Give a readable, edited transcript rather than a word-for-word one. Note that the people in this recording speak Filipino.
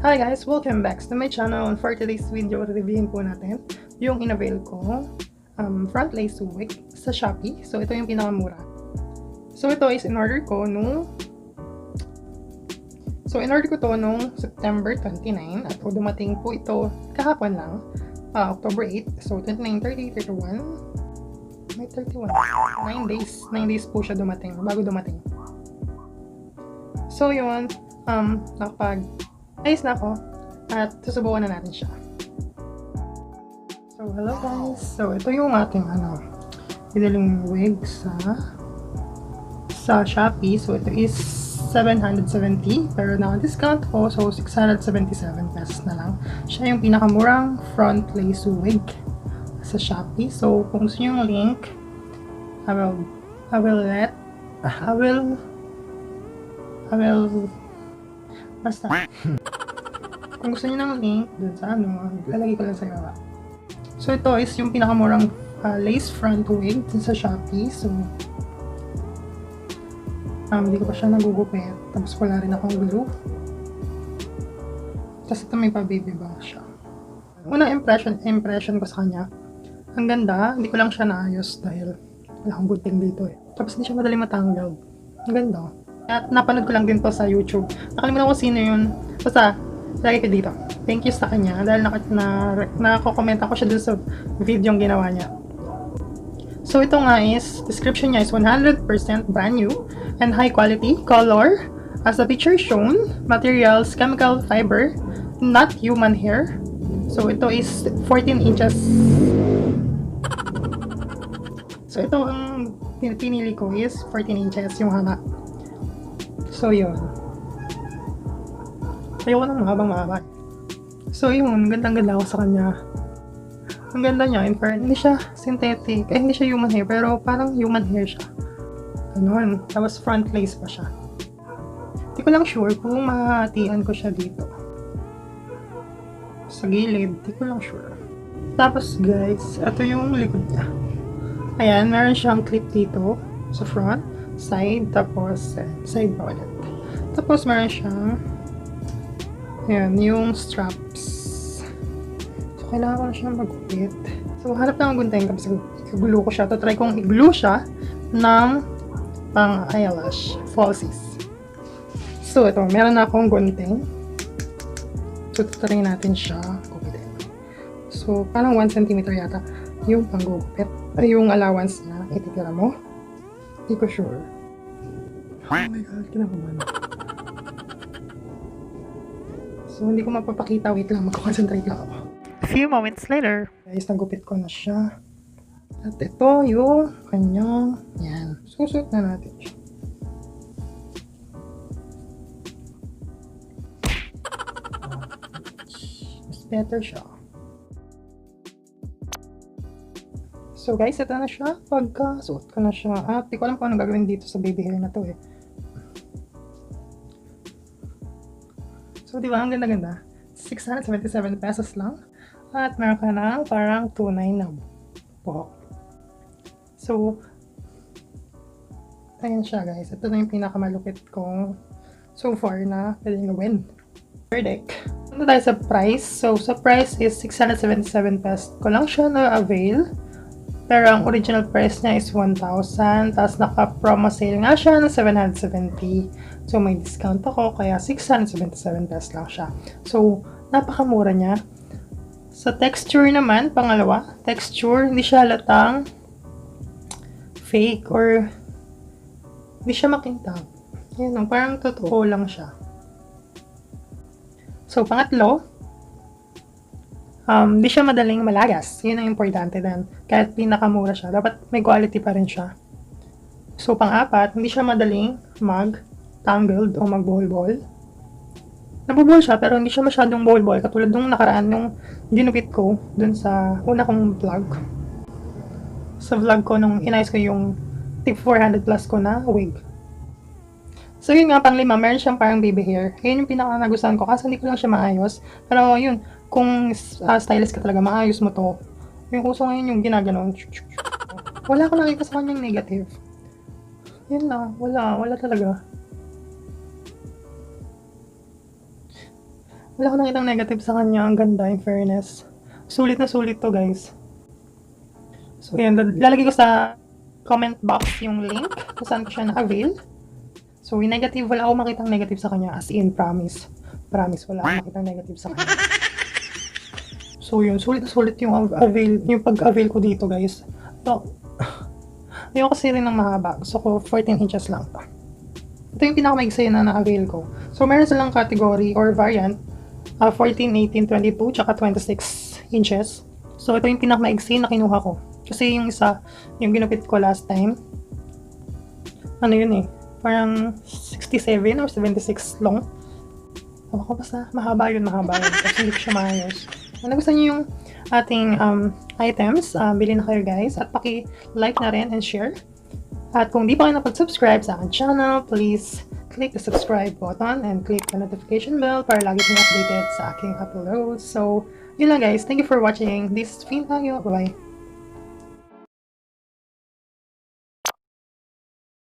Hi guys! Welcome back to my channel, and for today's video, reviewin po natin yung in-avail ko front lace wig sa Shopee. So ito yung pinakamura. So ito is in-order ko nung nung September 29 at dumating po ito kahapon lang, October 8. So 29, 30, 31, may 31. 9 days po siya dumating, bago dumating. So yun, ayos na ako at susubukan na natin siya. So hello guys, so ito yung ating biniling wig sa Shopee. So ito is 770 pero naka-discount ko, so 677 pesos na lang. Siya yung pinakamurang front lace wig sa Shopee. So kung gusto nyo yung link, I will basta kung gusto niyo ng link dun sa lalagay ko lang sa baba. So ito is yung pinakamurang lace front wig dun sa Shopee. So hindi ko pa siya nagugupit, tapos wala rin akong glue, tapos ito may pa baby bang siya. Unang impression ko sa kanya, ang ganda. Hindi ko lang siya naayos dahil wala akong gunting dito eh. Tapos hindi siya madali matanggal. Ang ganda. At napanood ko lang din to sa YouTube. Nakalimutan ko sino yun. Basta, lagi ko dito. Thank you sa kanya dahil nako-comment ako siya dun sa video yung ginawa niya. So ito nga is, description niya is 100% brand new and high quality color. As the picture shown, materials, chemical fiber, not human hair. So ito is 14 inches. So ito ang pinili ko is 14 inches yung haba. So yun. Ayoko nang mahabang-mahaba. So yun, gandang-ganda ako sa kanya. Ang ganda niya, in fairness. Hindi siya synthetic. Hindi siya human hair, pero parang human hair siya. Ganun. Tapos front lace pa siya. Hindi ko lang sure kung mahatian ko siya dito. Sa gilid, hindi ko lang sure. Tapos guys, ito yung likod niya. Ayan, meron siyang clip dito sa front, side, tapos side pa ulit. Tapos meron siyang ayan, yung straps. So kailangan ko na siyang magupit. So hanap lang ang gunting, tapos i-glue ko siya. Try kong i-glue siya ng pang eyelash falsies. So ito, meron na akong gunting. So try natin siya gupitin. So parang 1 cm yata yung panggupit. Ay, yung allowance niya, ititira mo. Hindi ko sure. Oh my god, kinabahan. So, hindi ko mapapakita. Wait lang, mag-concentrate lang ako. A few moments later, guys, nagupit ko na siya. At ito yung kanyang, yan. Susuot na natin siya. Mas better siya. So guys, ito na siya. Pagkasuot ko na siya. At di ko alam kung anong gagawin dito sa baby hair na to eh. So diba, ang ganda-ganda. 677 pesos lang. At meron ka na parang 2.9 na buhok. So, ayan siya guys. Ito na yung pinakamalupit kong so far na pwedeng gawin. Verdict. Punta tayo sa price. So, sa price is 677 pesos ko lang siya na-avail. Pero ang original price niya is 1,000. Tapos naka-promo sale nga siya ng 770. So may discount ako, kaya 677 pesos lang siya. So napakamura niya. Sa texture naman, pangalawa, texture, hindi siya halatang fake or hindi siya makintab. Yan, parang totoo lang siya. So pangatlo, di siya madaling malagas. Yun ang importante din. Kahit pinakamura siya, dapat may quality pa rin siya. So, pang-apat, hindi siya madaling mag-tangled o mag-ball-ball. Nabubuhol siya, pero hindi siya masyadong ball-ball. Katulad nung nakaraan, nung ginupit ko dun sa una kong vlog. Sa vlog ko, nung inayos ko yung tip 400 plus ko na wig. So, yun nga, pang-lima, meron siyang parang baby hair. Yun yung pinaka-nagustuhan ko, kasi hindi ko lang siya maayos. Pero, yun, kung stylist ka talaga, maayos mo to. Yung uso ngayon yung ginaganon. Wala ko nakita sa kanyang negative. Yan lang, wala talaga. Wala ko nakitang negative sa kanya. Ang ganda, in fairness. Sulit na sulit to, guys. So, yan. Lalagay ko sa comment box yung link kung saan ko siya na-avail. So, yung negative, wala akong makitang negative sa kanya. As in, promise. Promise, wala akong makitang negative sa kanya. So, yun. Sulit na sulit yung pag-avail ko dito, guys. So, ayoko kasi rin ng mahaba. Gusto ko 14 inches lang to. Ito yung pinakamaigsa na na-avail ko. So, meron silang category or variant. 14, 18, 22, tsaka 26 inches. So, ito yung pinakamaigsi na kinuha ko. Kasi yung isa, yung ginupit ko last time, ano yun eh, parang 67 or 76 long. Ewan ko, basta mahaba yun. Kasi hindi ko siya maayos. Kung nagustuhan nyo yung ating items, bili na kayo guys. At paki-like na rin and share. At kung di pa kayo napag-subscribe sa aking channel, please click the subscribe button and click the notification bell para lagi kayong updated sa aking uploads. So, yun lang guys. Thank you for watching. This is fin-naka. Bye-bye.